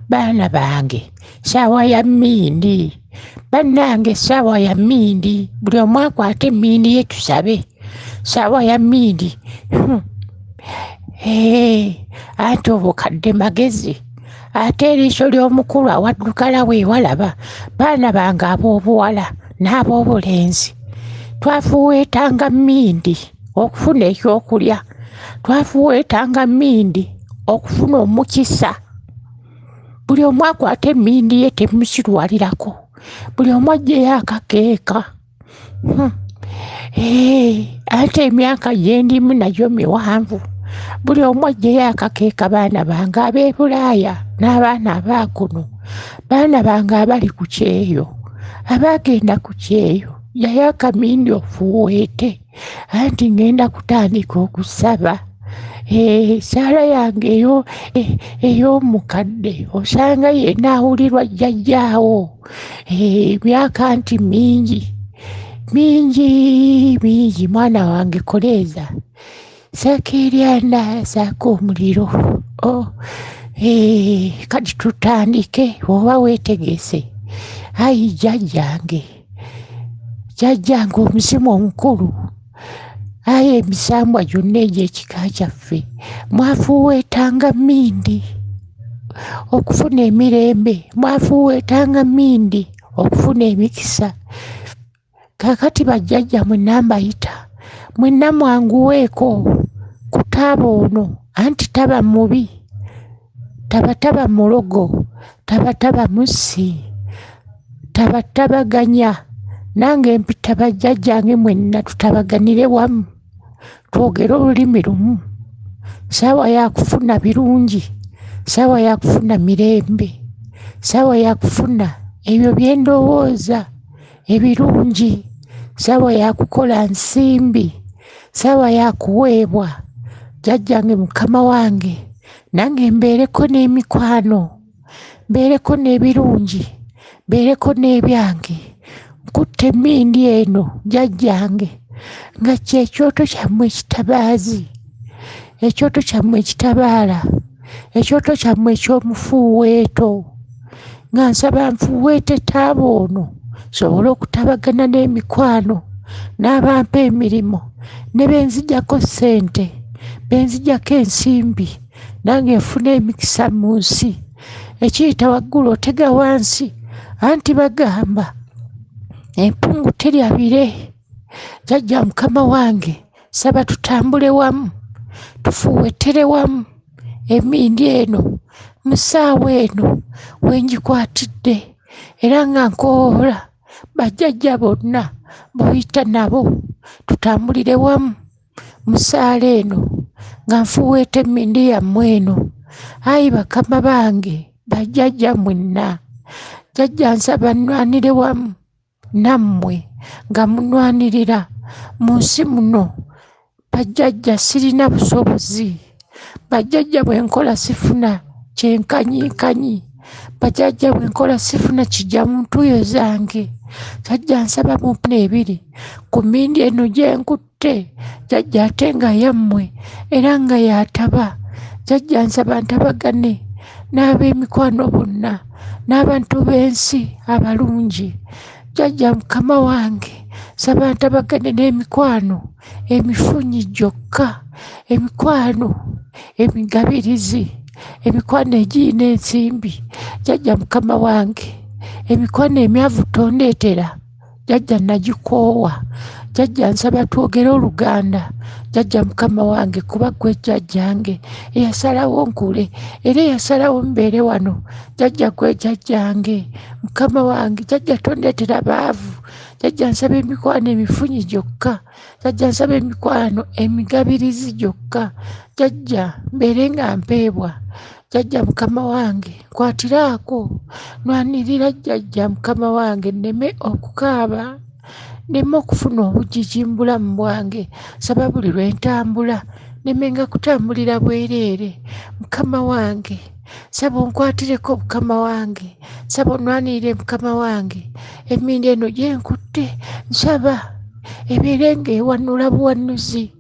Baana bange ssaawa ya mmindi, bannange ssaawa ya mmindi, buli omu akwate emmindi ye tusabe. Ssaawa ya mmindi. Anti obukadde magezi, ate eriiso ly'omukulu awaddukala weewalaba. Baana bange ab'obuwala n'ab'obulenzi, twafuweetanga mmindi okufuna ekyokulya, twafuweetanga mmindi okufuna omukisa. Buli omu akwata emmindi ye temusirwalirako, buli omu aggyeyo akakeeka. Ate emyaka gye ndimu nagyo miwanvu, buli omu aggyeyo akakeeka. Baana bange ab'e Bulaaya n'abaana abaakuno, baana bange abali ku kyeyo, abaagenda ku kyeyo, yayo akamindi ofuweete, anti ngenda kutandika okusaba. Essaala yange ey'omukadde osanga yenna awulirwa jjajjaawo. Emyaka anti mingi mingi, mwana wange koleeza, saako eryanda saako omuliro. Kati tutandike oba weetegese. Ayi jjajjange omuzimu omukulu, ayi emisambwa gyonna egy'ekika kyaffe, mwafuweetanga mmindi okufuna emirembe, mwafuweetanga mmindi okufuna emikisa. Kaakati bajjajja mwenna mbayita, mwenna mwanguweeko ku taaba ono, anti taba mubi, taba mulogo, taba mussi, tabaganya. Nange mpita bajjajjange mwenna tutabaganire wamu, twogere olulimi lumu. Ssaawa ya kufuna birungi, ssaawa ya kufuna mirembe, ssaawa ya kufuna ebyo bye ndowooza ebirungi, ssaawa ya kukola nsimbi, ssaawa ya kuweebwa. Jjajjange mukama wange, nange mbeereko n'emikwano, mbeereko n'ebirungi, mbeereko n'ebyange. Nkutte emmindi eno jjajjange nga kyekyoto kyammwe ekitabaazi, ekyoto kyammwe ekitabaala, ekyoto kyammwe eky'omufuuweeto, nga nsaba nfuuweete taaba ono sobole okutabagana n'emikwano, n'abampa emirimu, ne benzijjako ssente, benzijjako ensimbi, nange nfuna emikisa mu nsi. Ekiyita waggulu otega wansi, anti bagamba empungu terya bire. Jjajja mukama wange, saba tutambule wamu, tufuuweetere wamu. Emmindi eno mu ssaawa eno wengikwatidde, era nga nkoola bajjajja bonna b'oyita nabo, tutambulire wamu mu ssaala eno nga nfuuweeta emmindi yammwe eno. Ayi bakama bange, bajjajja mwenna, jjajja nsaba nnwanire wamu nammwe nga munnwanirira mu nsi muno. Bajjajja sirina busobozi, bajjajja bwe nkola sifuna kyenkanyikanyi, bajjajja bwe nkola sifuna kijja mu ntuuyo zange. Jjajja nsaba mumpe ebiri ku mmindi eno gye nkutte, jjajja ate nga yammwe era nga yataba. Jjajja nsaba ntabagane n'ab'emikwano bonna, n'abantu b'ensi abalungi. Jjajja mukama wange, saba ntabagane n'emikwano emifunyi gyokka, emikwano emigabirizi, emikwano egiyina ensimbi. Jjajja mukama wange, emikwano emyavu tondeetera, jjajja nagikoowa. Jjajja nsaba twogere Oluganda, jjajja mukama wange, kuba ggwe jjajjange eyasalawo nkule era eyasalawo mbeere wano. Jjajja ggwe jjajjange mukama wange, jjajja tondeetera baavu. Jjajja nsaba emikwano emifunyi gyokka, jjajja nsaba emikwano emigabirizi gyokka. Jjajja mbeere nga mpeebwa. Jjajja mukama wange, nkwatiraako, nnwanirira jjajja mukama wange, nneme okukaaba, nneme okufuna obujiji mu bulamu bwange. Saba buli lwe ntambula nnemenga kutambulira bwereere. Mukama wange, saba onkwatireko mukama wange, saba onnwanirire mukama wange. Emmindi eno gye nkutte nsaba ebeere ng'ewanula buwanuzi,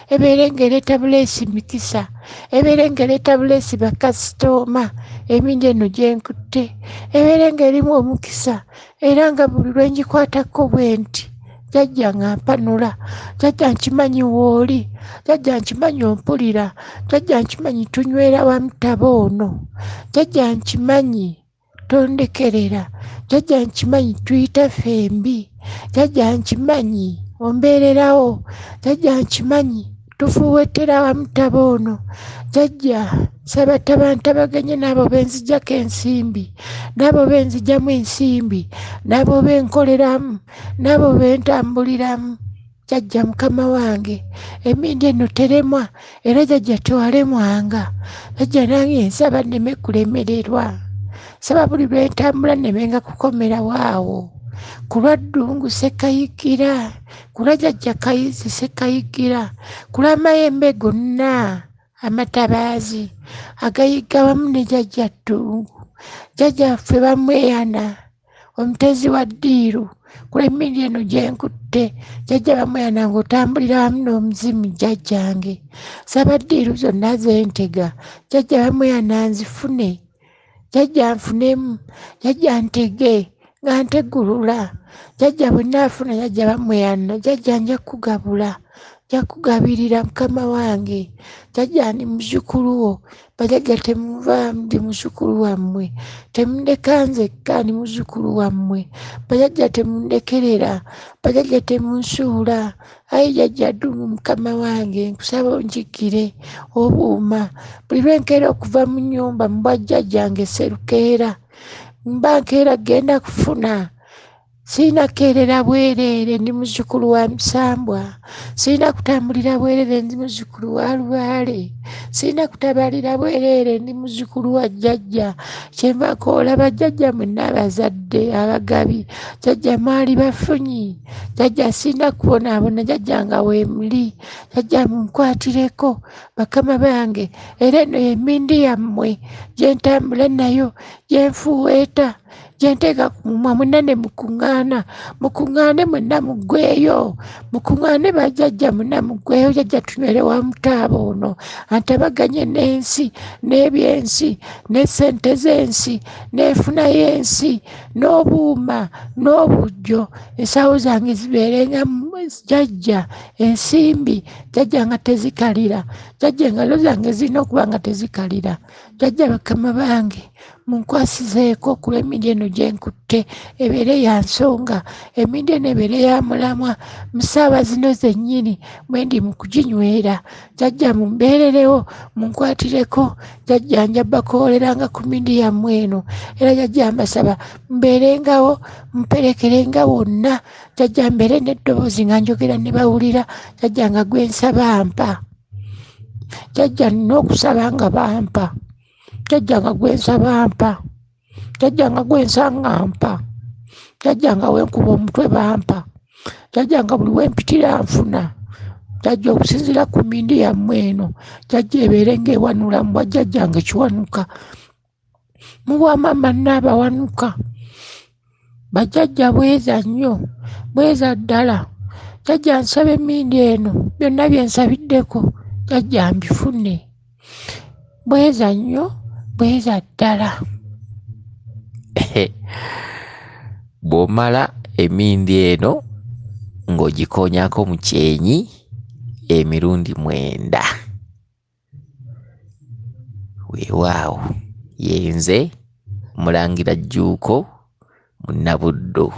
ebeere ng'ereeta buleesi mikisa, ebeere ng'ereeta buleesi bakasitooma, emindi eno gye nkutte ebeere ng'erimu omukisa era nga buli lwe ngikwatako bwe nti jjajja nga mpanula, jjajja nkimanyi w'oli, jjajja nkimanyi ompulira, jjajja nkimanyi tunywera wamu taba ono, jjajja nkimanyi tondekerera, jjajja nkimanyi tuyita fembi, jjajja nkimanyi ombeererawo, jjajja nkimanyi tufuuwettera wamu taba ono, jjajja saba tabantabaganye n'abo benzijjako ensimbi, n'abo benzijjamu ensimbi, n'abo benkoleramu, n'abo bentambuliramu, jjajja mukama wange emindi eno teremwa era jjajja tewalemwanga, jjajja nange nsaba nneme kulemererwa, saba buli lwentambula nnemenga kukomerawo awo, ku lwa Ddungu Ssekayikira, ku lwa jjajja Kayizi Ssekayikira, ku lwa Mayembe gonna amatabaazi agayiga wamu ne jjajja Ddungu, jjajja ffe bamweyana omutezi wa ddiiru, ku lw'emmindi eno gye nkutte, jjajja bamweyana ng'otambulira wamu n'omuzimu jjajjange, saba ddiiru zonna ze ntega, jjajja bamweyana nzifune, jjajja nfunemu, jjajja ntege nga ntegulula, jjajja bwe nnaafuna jjajja bamweyana, jjajja nja kugabula, nja kugabirira mukama wange, jjajja ndi muzzukulu wo, bajjajja temunvaamu ndi muzzukulu wammwe, temundeka nzekka ndi muzzukulu wammwe, bajjajja temundekerera, bajjajja temunsuula, ayi jjajja Ddungu mukama wange nkusaba onjigire obuuma, buli lwe nkeera okuva mu nnyumba mu bwa jjajjange Sserukeera, mba nkeera genda kufuna, siina keerera bwereere ndi muzzukulu wa Musambwa, siina kutambulira bwereere ndi muzzukulu wa Lubaale, siina kutabalira bwereere ndi muzzukulu wa jjajja, kyenva nkoolaba jjajja mwenna abazadde abagabi, jjajja mwali bafunyi, jjajja siina kubonaabona, jjajja nga weemuli, jjajja munkwatireko bakama bange, era eno y'emmindi yammwe gye ntambula nayo, gye nfuuweeta, gye nteeka ku mumwa, mwenna ne mukuŋŋaana, mukuŋŋaane mwenna muggweeyo, mukuŋŋaane bajjajja mwenna muggweeyo, jjajja tunywere wamu taaba ono, antabaganye n'ensi, n'ebyensi, ne ssente z'ensi, n'enfuna y'ensi, n'obuuma, n'obujjo, ensawo zange zibeerenga jjajja, ensimbi, jjajja nga tezikalira, jjajja engalo zange zirina okuba nga tezikalira, jjajja bakama bange munkwasizeeko ku lw'emmindi eno gye nkutte, ebeere ya nsonga, emmindi eno ebeere ya mulamwa, mu ssaawa zino zennyini mwe ndi mu kuginywera, jjajja mumbeererewo, munkwatireko, jjajja nja bakooleranga ku mmindi yammwe eno, era jjajja mbasaba mbeerengawo, mperekerenga wonna, jjajja mbeere n'eddoboozi nga njogera ne bawulira, jjajja nga gwe nsaba mpa, jjajja nina okusaba nga bampa, jjajja nga gwe nsaba mpa, jjajja nga gwe nsanga mpa, jjajja nga wenkuba omutwe bampa, jjajja nga buli wempitira nfuna, jjajja okusinziira ku mmindi yammwe eno, jjajja ebeere ng'ewanula mu bwa jjajja nga ekiwanuka, mu bwa maama Nnaabawanuka, bajjajja bweza nnyo, bweza ddala, jjajja nsaba emmindi eno, byonna bye nsabiddeko, jjajja mbifune, bweza nnyo, bweza ddala. Bw'omala emmindi eno ng'ogikoonyako mu kyenyi emirundi 9, weewaawo yenze Mulangira Jjuuko Munnabuddo.